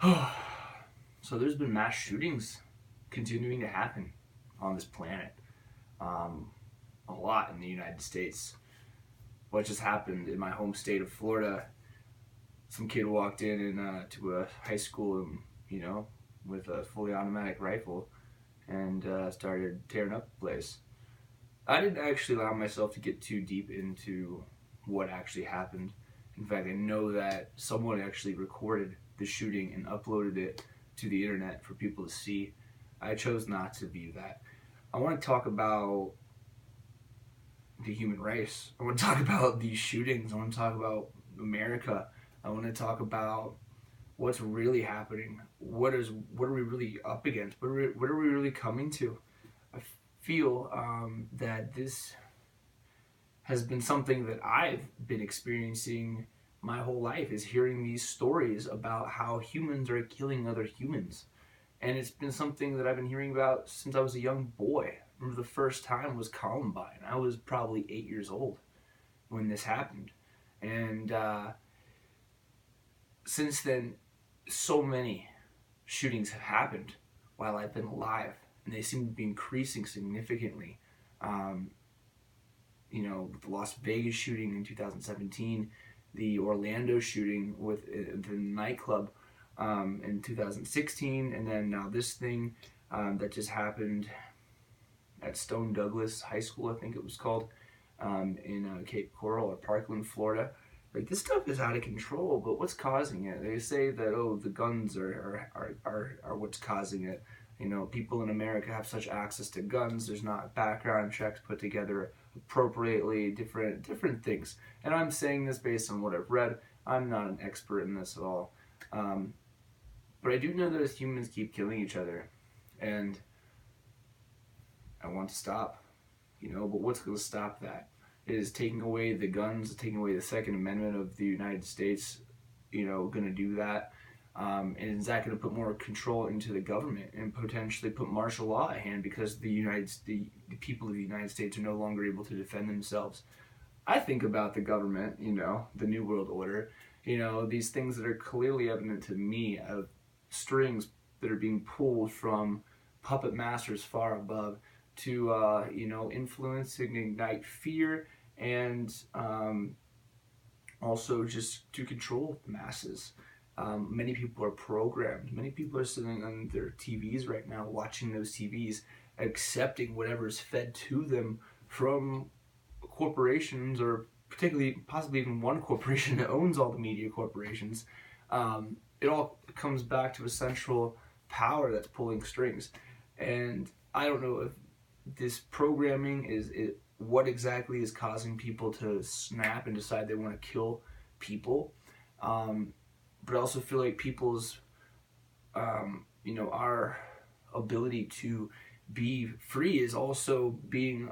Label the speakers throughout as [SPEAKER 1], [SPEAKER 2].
[SPEAKER 1] So there's been mass shootings continuing to happen on this planet. Um, a lot in the United States. What just happened in my home state of Florida? Some kid walked in and to a high school, with a fully automatic rifle and started tearing up the place. I didn't actually allow myself to get too deep into what actually happened. In fact, I know that someone actually recorded the shooting and uploaded it to the internet for people to see. I chose not to view that. I want to talk about the human race. I want to talk about these shootings. I want to talk about America. I want to talk about what's really happening. What are we really up against? What are we really coming to? I feel that this has been something that I've been experiencing my whole life, is hearing these stories about how humans are killing other humans. And it's been something that I've been hearing about since I was a young boy. I remember the first time was Columbine. I was probably 8 years old when this happened. And since then, so many shootings have happened while I've been alive, and they seem to be increasing significantly. Um, the Las Vegas shooting in 2017, the Orlando shooting with the nightclub in 2016, and then now this thing that just happened at Stone Douglas High School, I think it was called, in Cape Coral or Parkland, Florida. Like, this stuff is out of control, but what's causing it? They say that, the guns are what's causing it. People in America have such access to guns. There's not background checks put together appropriately, different things. And I'm saying this based on what I've read. I'm not an expert in this at all. But I do know that as humans keep killing each other, and I want to stop. But what's going to stop that? Is taking away the guns, taking away the Second Amendment of the United States, going to do that? And is that going to put more control into the government and potentially put martial law at hand because the people of the United States are no longer able to defend themselves? I think about the government, the New World Order, these things that are clearly evident to me of strings that are being pulled from puppet masters far above to, influence and ignite fear and also just to control the masses. Many people are programmed. Many people are sitting on their TVs right now, watching those TVs, accepting whatever is fed to them from corporations, or particularly possibly even one corporation that owns all the media corporations. It all comes back to a central power that's pulling strings. And I don't know if this programming is what exactly is causing people to snap and decide they want to kill people. But I also feel like people's, our ability to be free is also being,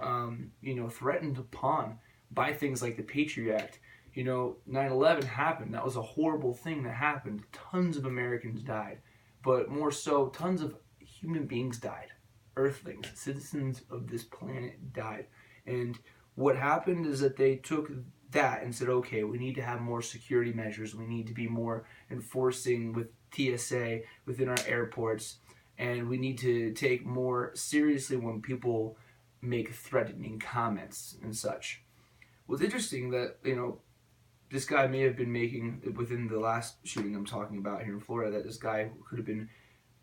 [SPEAKER 1] threatened upon by things like the Patriot Act. 9/11 happened. That was a horrible thing that happened. Tons of Americans died. But more so, tons of human beings died. Earthlings, citizens of this planet died. And what happened is that they took that and said, okay, we need to have more security measures. We need to be more enforcing with TSA within our airports. And we need to take more seriously when people make threatening comments and such. Well, it's interesting that, this guy may have been making, within the last shooting I'm talking about here in Florida, that this guy could have been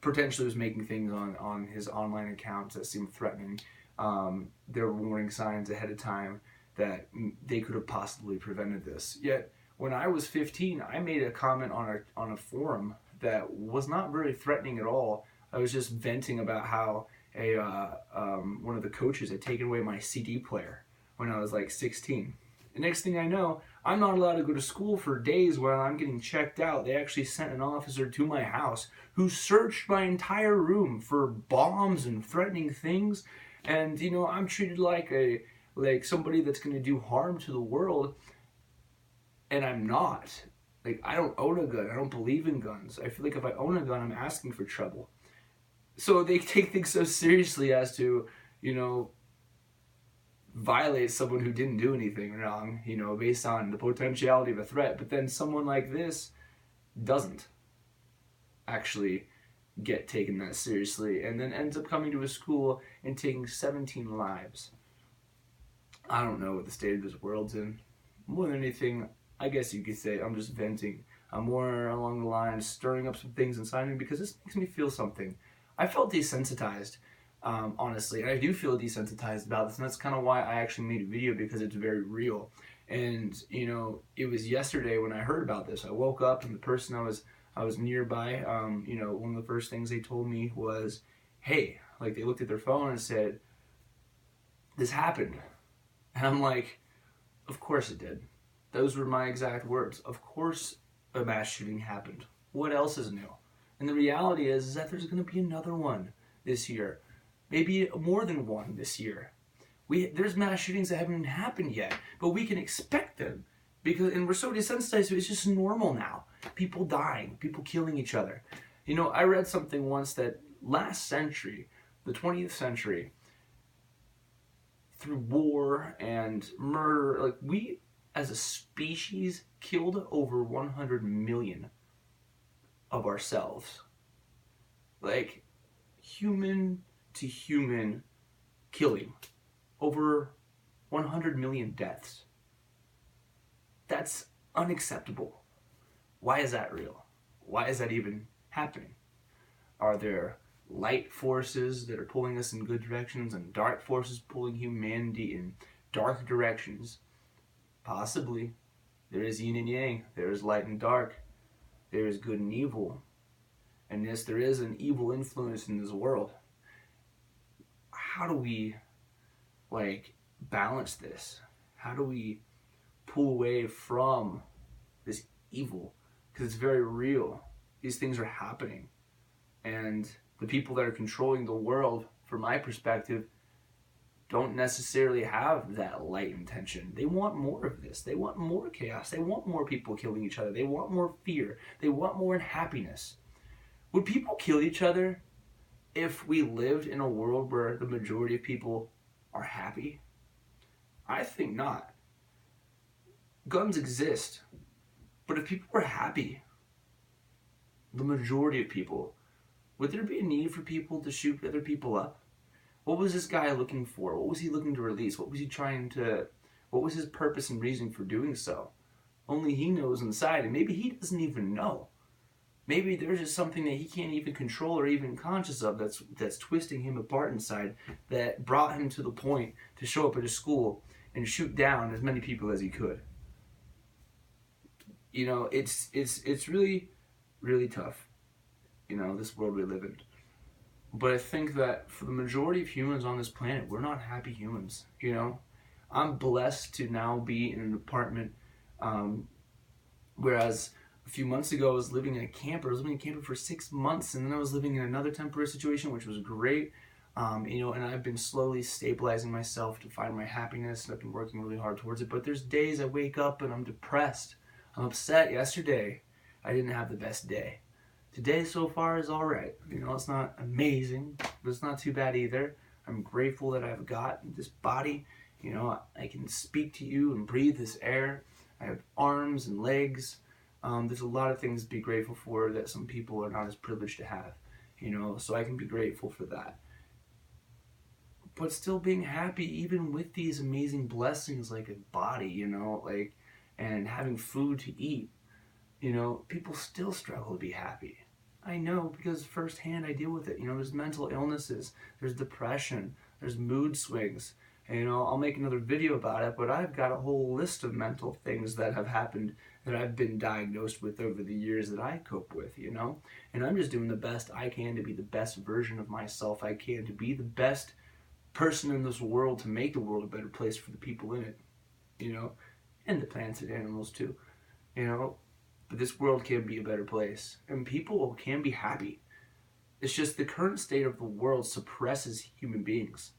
[SPEAKER 1] potentially was making things on his online accounts that seemed threatening. There were warning signs ahead of time that they could have possibly prevented this. Yet, when I was 15, I made a comment on a forum that was not very threatening at all. I was just venting about how one of the coaches had taken away my CD player when I was like 16. The next thing I know, I'm not allowed to go to school for days while I'm getting checked out. They actually sent an officer to my house who searched my entire room for bombs and threatening things. And, I'm treated like somebody that's going to do harm to the world, and I'm not. Like, I don't own a gun. I don't believe in guns. I feel like if I own a gun, I'm asking for trouble. So they take things so seriously as to, violate someone who didn't do anything wrong, based on the potentiality of a threat. But then someone like this doesn't. actually get taken that seriously, and then ends up coming to a school and taking 17 lives. I don't know what the state of this world's in. More than anything, I guess you could say I'm just venting. I'm more along the lines stirring up some things inside me because this makes me feel something. I felt desensitized, honestly, and I do feel desensitized about this, and that's kind of why I actually made a video, because it's very real. And it was yesterday when I heard about this. I woke up, and the person I was nearby, one of the first things they told me was, "Hey," like they looked at their phone and said, "This happened," and I'm like, "Of course it did." Those were my exact words. Of course, a mass shooting happened. What else is new? And the reality is that there's going to be another one this year, maybe more than one this year. There's mass shootings that haven't even happened yet, but we can expect them and we're so desensitized to it. It's just normal now. People dying, people killing each other. I read something once that last century, the 20th century, through war and murder, like we as a species killed over 100 million of ourselves. Like human to human killing. Over 100 million deaths. That's unacceptable. Why is that real? Why is that even happening? Are there light forces that are pulling us in good directions and dark forces pulling humanity in dark directions? Possibly. There is yin and yang. There is light and dark. There is good and evil. And yes, there is an evil influence in this world. How do we balance this? How do we pull away from this evil? Because it's very real. These things are happening. And the people that are controlling the world, from my perspective, don't necessarily have that light intention. They want more of this. They want more chaos. They want more people killing each other. They want more fear. They want more unhappiness. Would people kill each other if we lived in a world where the majority of people are happy? I think not. Guns exist, but if people were happy, the majority of people, would there be a need for people to shoot other people up? What was this guy looking for? What was he looking to release? What was his purpose and reason for doing so? Only he knows inside, and maybe he doesn't even know. Maybe there's just something that he can't even control or even conscious of that's twisting him apart inside, that brought him to the point to show up at a school and shoot down as many people as he could. It's really, really tough, this world we live in. But I think that for the majority of humans on this planet, we're not happy humans, I'm blessed to now be in an apartment, whereas a few months ago I was living in a camper. I was living in a camper for 6 months, and then I was living in another temporary situation, which was great. And I've been slowly stabilizing myself to find my happiness, and I've been working really hard towards it. But there's days I wake up and I'm depressed. I'm upset. Yesterday, I didn't have the best day. Today so far is all right. It's not amazing, but it's not too bad either. I'm grateful that I've got this body. I can speak to you and breathe this air. I have arms and legs. There's a lot of things to be grateful for that some people are not as privileged to have. So I can be grateful for that. But still being happy even with these amazing blessings like a body, and having food to eat. People still struggle to be happy. I know, because firsthand I deal with it. There's mental illnesses, there's depression, there's mood swings. I'll make another video about it, but I've got a whole list of mental things that have happened that I've been diagnosed with over the years that I cope with, And I'm just doing the best I can to be the best version of myself I can, to be the best person in this world, to make the world a better place for the people in it, and the plants and animals too, But this world can be a better place, and people can be happy. It's just the current state of the world suppresses human beings.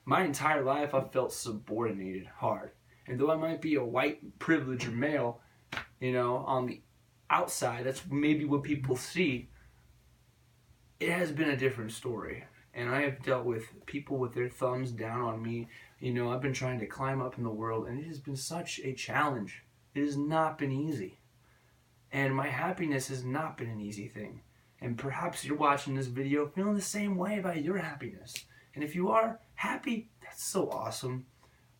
[SPEAKER 1] My entire life I've felt subordinated hard. And though I might be a white privileged male, on the outside, that's maybe what people see, it has been a different story. And I have dealt with people with their thumbs down on me. I've been trying to climb up in the world, and it has been such a challenge. It has not been easy. And my happiness has not been an easy thing. And perhaps you're watching this video feeling the same way about your happiness. And if you are happy, that's so awesome.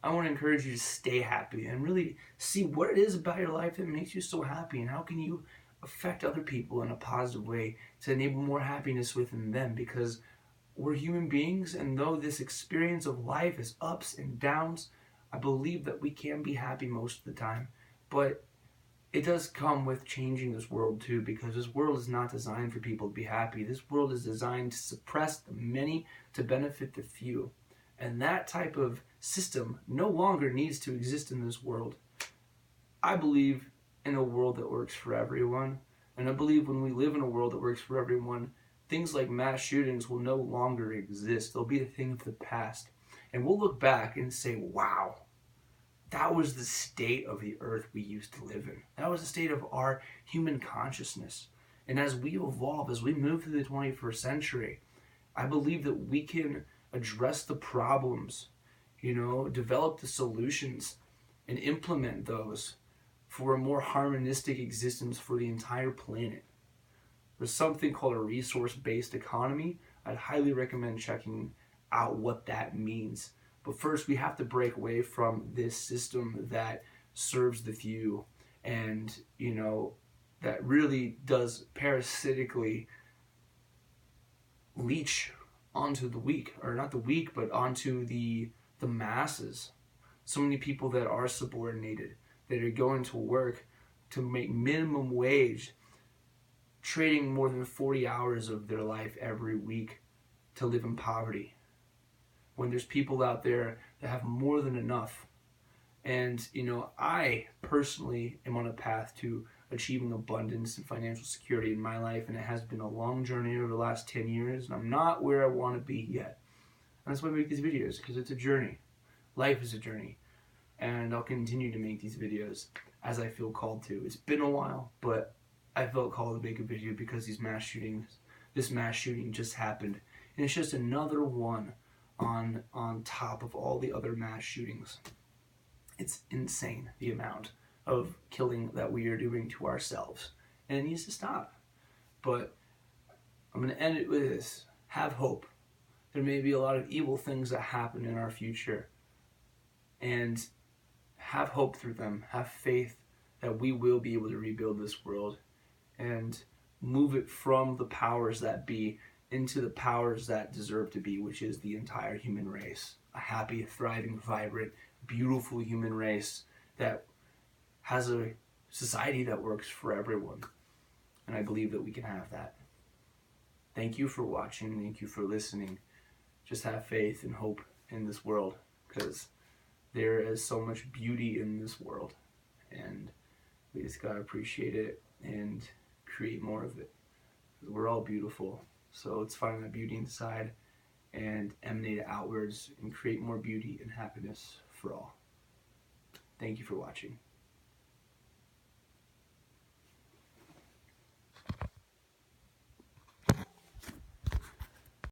[SPEAKER 1] I want to encourage you to stay happy and really see what it is about your life that makes you so happy, and how can you affect other people in a positive way to enable more happiness within them, because we're human beings, and though this experience of life is ups and downs, I believe that we can be happy most of the time. But it does come with changing this world too, because this world is not designed for people to be happy. This world is designed to suppress the many to benefit the few. And that type of system no longer needs to exist in this world. I believe in a world that works for everyone. And I believe when we live in a world that works for everyone, things like mass shootings will no longer exist. They'll be a thing of the past. And we'll look back and say, wow, that was the state of the earth we used to live in. That was the state of our human consciousness. And as we evolve, as we move through the 21st century, I believe that we can address the problems, develop the solutions and implement those for a more harmonistic existence for the entire planet. There's something called a resource-based economy. I'd highly recommend checking out what that means. But first, we have to break away from this system that serves the few and, that really does parasitically leech onto the weak, or not the weak, but onto the masses. So many people that are subordinated, that are going to work to make minimum wage, trading more than 40 hours of their life every week to live in poverty, when there's people out there that have more than enough. And I personally am on a path to achieving abundance and financial security in my life, and it has been a long journey over the last 10 years, and I'm not where I want to be yet. And that's why I make these videos, because it's a journey. Life is a journey. And I'll continue to make these videos as I feel called to. It's been a while, but I felt called to make a video because this mass shooting just happened. And it's just another one on top of all the other mass shootings. It's insane, the amount of killing that we are doing to ourselves. And it needs to stop. But I'm going to end it with this. Have hope. There may be a lot of evil things that happen in our future. And have hope through them. Have faith that we will be able to rebuild this world and move it from the powers that be into the powers that deserve to be, which is the entire human race. A happy, thriving, vibrant, beautiful human race that has a society that works for everyone. And I believe that we can have that. Thank you for watching. Thank you for listening. Just have faith and hope in this world, because there is so much beauty in this world, and we just gotta appreciate it and create more of it. We're all beautiful, so let's find that beauty inside and emanate it outwards and create more beauty and happiness for all. Thank you for watching.